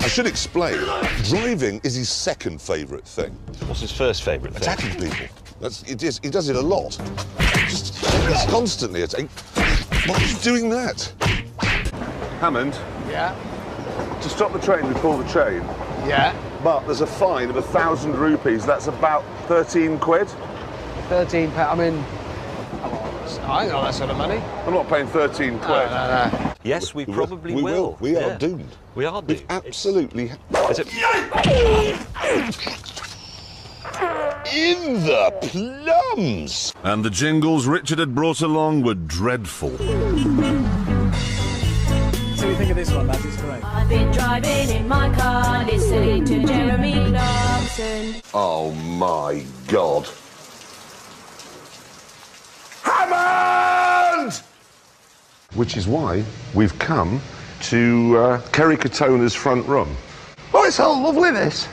I should explain, driving is his second favourite thing. What's his first favourite thing? Attacking people. He does it a lot. Just constantly attacking. Why are you doing that? Hammond? Yeah? To stop the train before the train. Yeah? But there's a fine of 1,000 rupees. That's about 13 quid. £13. I mean, I ain't got that sort of money. I'm not paying 13 quid. No. Yes, we probably will. We are doomed. We are doomed. Absolutely. Is it... In the plums! And the jingles Richard had brought along were dreadful. So you think of this one, lads? It's great. I've been driving in my car, listening to Jeremy Clarkson. Oh my God. Hammond! Which is why we've come to Kerry Katona's front room. Oh, it's all lovely, this.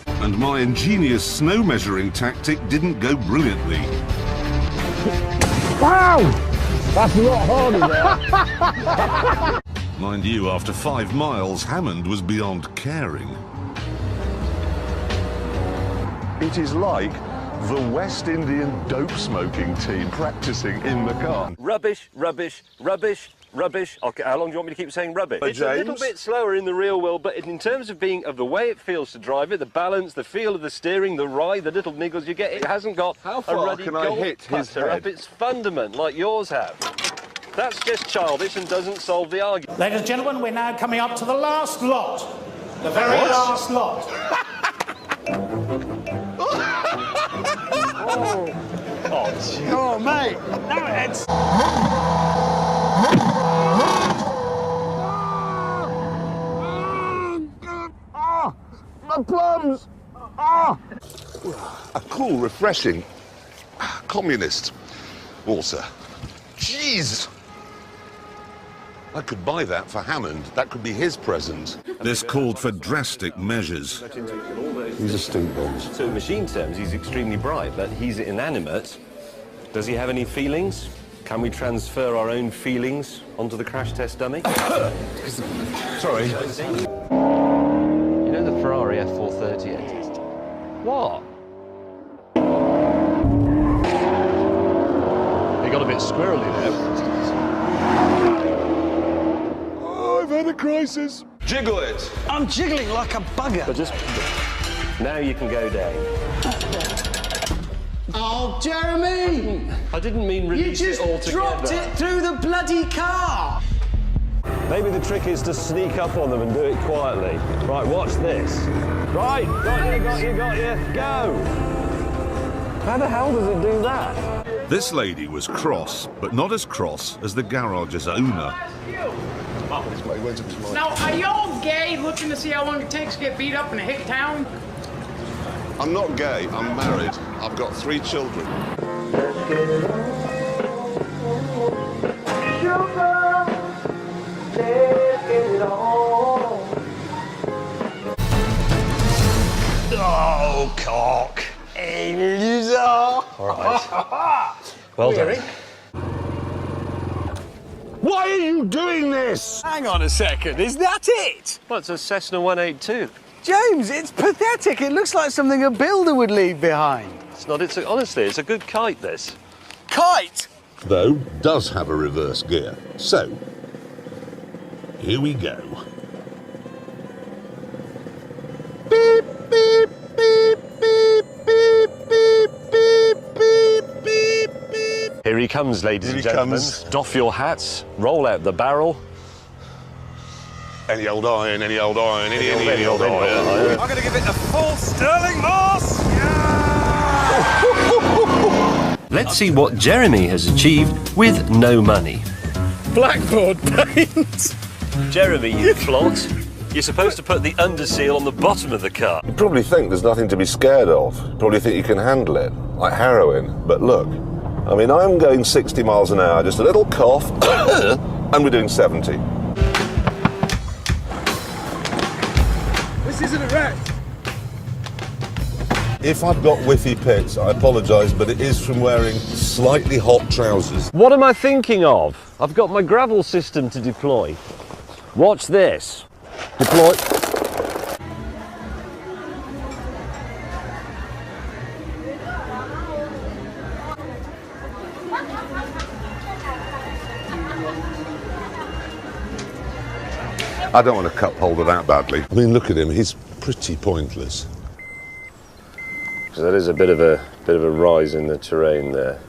And my ingenious snow measuring tactic didn't go brilliantly. Wow! That's a lot harder there. Mind you, after 5 miles, Hammond was beyond caring. It is like the West Indian dope smoking team practicing in the car. Rubbish, rubbish, rubbish, rubbish. Okay, how long do you want me to keep saying rubbish? It's James? a little bit slower in the real world, but in terms of the way it feels to drive it, the balance, the feel of the steering, the ride, the little niggles you get, it hasn't got How a far ruddy can I gold hit his putter head? up its fundament like yours have. That's just childish and doesn't solve the argument. Ladies and gentlemen, we're now coming up to the last lot. The very last lot. Oh, mate. No, it's... My plums! A cool, refreshing, communist water. Jeez! I could buy that for Hammond. That could be his present. This called for drastic measures. These are stink bombs. So in machine terms, he's extremely bright, but he's inanimate. Does he have any feelings? Can we transfer our own feelings onto the crash test dummy? Sorry. You know the Ferrari F430 engine? What? He got a bit squirrely there, for instance. Oh, I've had a crisis. Jiggle it. I'm jiggling like a bugger. But just... Now you can go down. Oh, Jeremy! I didn't mean release it altogether. You just dropped it through the bloody car! Maybe the trick is to sneak up on them and do it quietly. Right, watch this. Right, got you, go! How the hell does it do that? This lady was cross, but not as cross as the garage's owner. Now, are y'all gay looking to see how long it takes to get beat up in a hick town? I'm not gay, I'm married. I've got 3 children. Oh, cock! Hey, loser! All right. Well done. Why are you doing this? Hang on a second, is that it? Well, it's a Cessna 182. James, it's pathetic. It looks like something a builder would leave behind. It's not, honestly, it's a good kite, this. Kite! Though, does have a reverse gear. So, here we go. Beep, beep, beep, beep, beep, beep, beep, beep, beep, beep. Here he comes, ladies Here and he gentlemen. comes. Doff your hats, roll out the barrel. Any old iron, any old iron, any old iron. iron. I'm going to give it a full Sterling Moss! Let's see what Jeremy has achieved with no money. Blackboard paint! Jeremy, you plot. You're supposed to put the underseal on the bottom of the car. You probably think there's nothing to be scared of. You probably think you can handle it, like heroin. But look, I mean, I'm going 60 miles an hour, just a little cough, and we're doing 70. This isn't a wreck. If I've got whiffy pits, I apologise, but it is from wearing slightly hot trousers. What am I thinking of? I've got my gravel system to deploy. Watch this. Deploy. I don't want to cup holder that badly. I mean, look at him. He's pretty pointless. So that is a bit of a rise in the terrain there.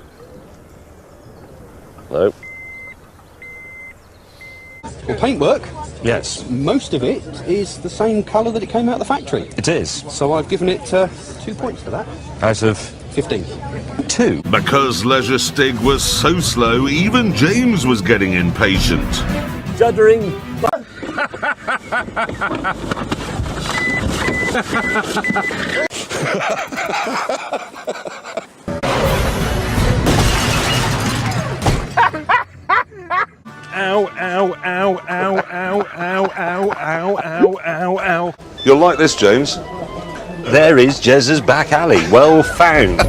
Nope. Well, paintwork, Yes, most of it is the same colour that it came out of the factory. it is. So I've given it 2 points for that. Out of 15. 2. Because Leisure Stig was so slow, even James was getting impatient. Juddering. Ow, ow, ow, ow, ow, ow, ow, ow, ow, ow, ow. You'll like this, James. There is Jez's back alley. Well found.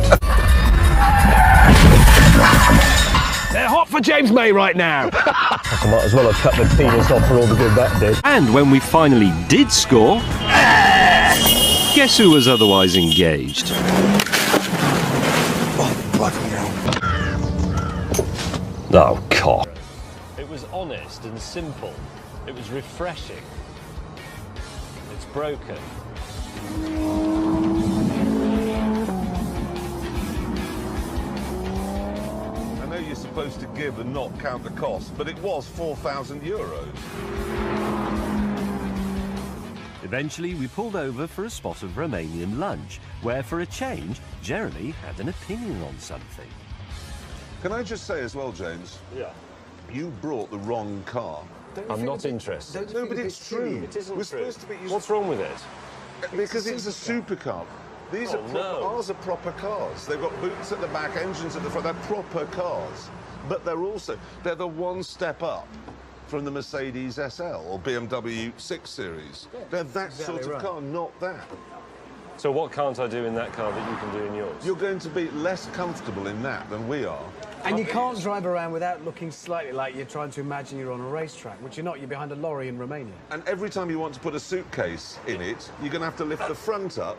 They're hot for James May right now. I might as well have cut the penis off for all the good that did. And when we finally did score, guess who was otherwise engaged? Oh, cock. It was honest and simple. It was refreshing. It's broken. I know you're supposed to give and not count the cost, but it was €4,000. Eventually, we pulled over for a spot of Romanian lunch, where, for a change, Jeremy had an opinion on something. Can I just say as well, James? Yeah. You brought the wrong car. I'm not interested. No, but it's true. It isn't We're true. supposed to be. What's wrong with it? Because it's a supercar. These Oh, are no. ours are proper cars. They've got boots at the back, engines at the front. They're proper cars, but they're the one step up from the Mercedes SL or BMW 6 Series. They're that sort of car, not that. So what can't I do in that car that you can do in yours? You're going to be less comfortable in that than we are. And you can't drive around without looking slightly like you're trying to imagine you're on a racetrack, which you're not. You're behind a lorry in Romania. And every time you want to put a suitcase in it, you're going to have to lift the front up,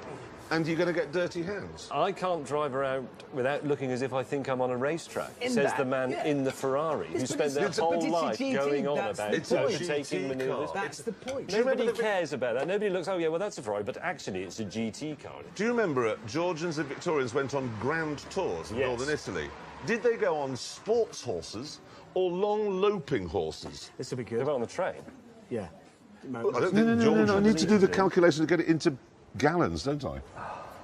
and you're going to get dirty hands. I can't drive around without looking as if I think I'm on a racetrack, says the man in the Ferrari who spent their whole life going on about overtaking manoeuvres. That's the point. Nobody cares about that. Nobody looks, oh yeah, well that's a Ferrari, but actually it's a GT car. Do you remember Georgians and Victorians went on grand tours in northern Italy? Did they go on sports horses or long loping horses? This will be They good. went on the train. Yeah. I don't think Georgians. I need to do the calculation to get it into gallons, don't I?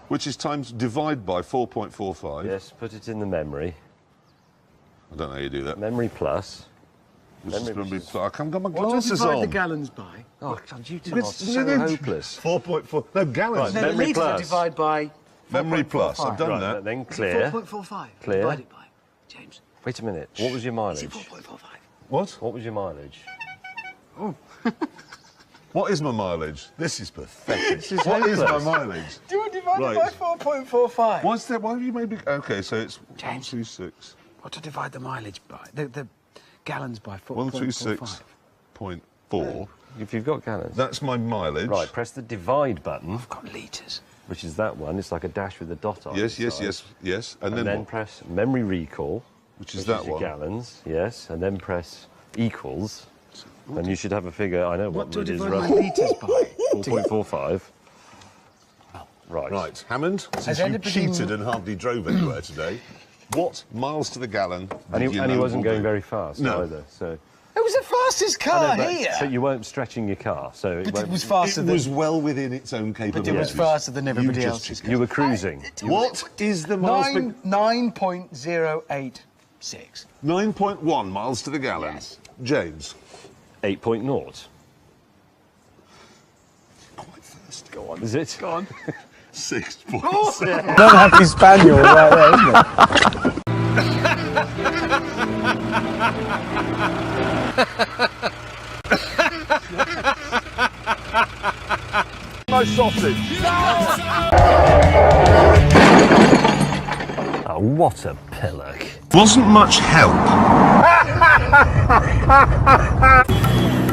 Which is times divide by 4.45. Yes, put it in the memory. I don't know how you do that. Memory plus. Which is going to be. I haven't got my What do you glasses divide on. the gallons by? Oh, God, you two are so hopeless. 4.4. No, gallons. Right, No, memory the litres I plus. divide by. Memory plus. I've done Right, that. then clear. 4.45. Clear. Divided by. James. Wait a minute. What was your Is it mileage? 4.45? What? What was your mileage? What is my mileage? This is pathetic. This is What is my hopeless. mileage? Do you divide Right. it by 4.45? What's that? Why have you made me? Okay, so it's James. 136. What to divide the mileage by? The gallons by 136.4. If you've got gallons. That's my mileage. Right, press the divide button, I've got litres. which is that one. It's like a dash with a dot on Yes, the yes, side. yes, yes. And And then then what? press memory recall, Which is that your one. gallons, yes, and then press equals. And you should have a figure, I know What what do I it is, divide my roughly. litres by? 4.45. Right. Right, Hammond, since Has you anybody- cheated and hardly drove anywhere today, what miles to the gallon And did he, you and he know wasn't will going do? very fast No. either, so... It was the fastest car here. So you weren't stretching your car, so it But won't... it was faster It than. was well within its own But capabilities. it was faster than everybody You just else's. cheated. You were cruising. What is the miles per... 9.086. 9.1 miles to the gallon. Yes. James. 8.0. Quite thirsty. Go on. Is it? Go on. 6.7. Not happy spaniel right there, isn't it? My sausage. Oh, what a pillock. Wasn't much help.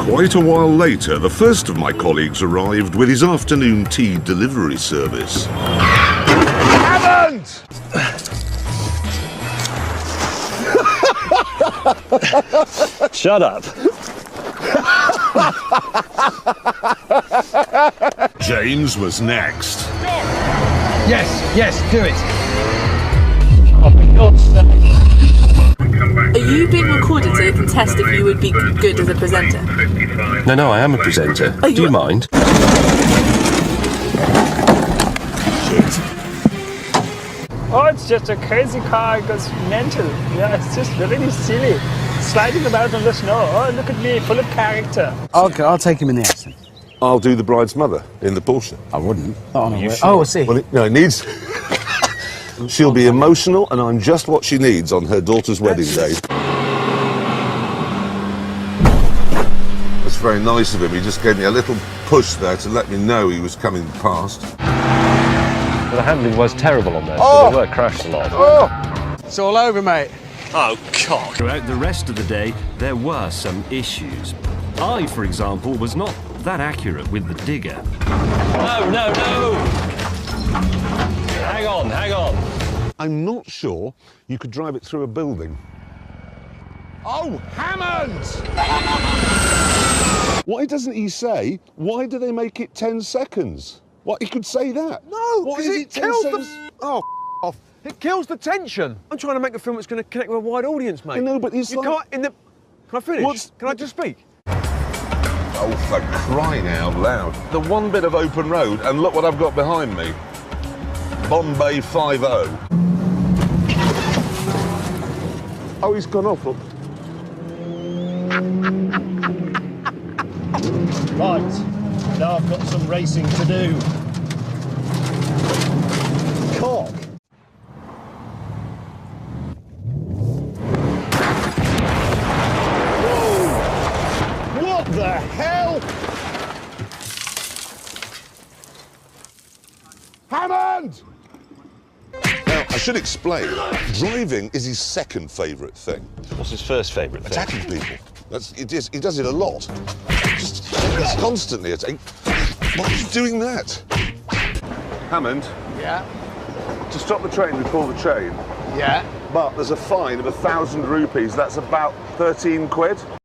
Quite a while later, the first of my colleagues arrived with his afternoon tea delivery service. Haven't! Shut up. James was next. Yes, do it. Are you being recorded so you can test if you would be good as a presenter? No, I am a presenter. Oh, Do you mind? Oh, it's just a crazy car. It goes mental. Yeah, it's just really silly. Sliding about on the snow. Oh, look at me, full of character. Okay, I'll take him in the accent. I'll do the bride's mother in the Porsche. I wouldn't. Oh, I see. Well, no, it needs... She'll be emotional, and I'm just what she needs on her daughter's wedding day. That's very nice of him. He just gave me a little push there to let me know he was coming past. Well, the handling was terrible on there, Oh! so they were crashed a lot. Oh! It's all over, mate. Oh, God. Throughout the rest of the day, there were some issues. I, for example, was not that accurate with the digger. No! Hang on. I'm not sure you could drive it through a building. Oh, Hammond! Why doesn't he say, why do they make it 10 seconds? What, he could say that. No, Why because is it 10 kills seconds? Oh, off. It kills the tension. I'm trying to make a film that's going to connect with a wide audience, mate. I know, but it's you like... can't... Can I finish? Can I just speak? Oh, for crying out loud. The one bit of open road, and look what I've got behind me. Bombay 5-0. Oh, he's gone off. Look. Right, now I've got some racing to do. Cock. Whoa! What the hell? Hammond! Now, I should explain, driving is his second favourite thing. What's his first favourite thing? Attacking people. He does it a lot. It's constantly attacking. Why are you doing that? Hammond? Yeah? To stop the train, we pull the chain. Yeah? But there's a fine of 1,000 rupees. That's about 13 quid.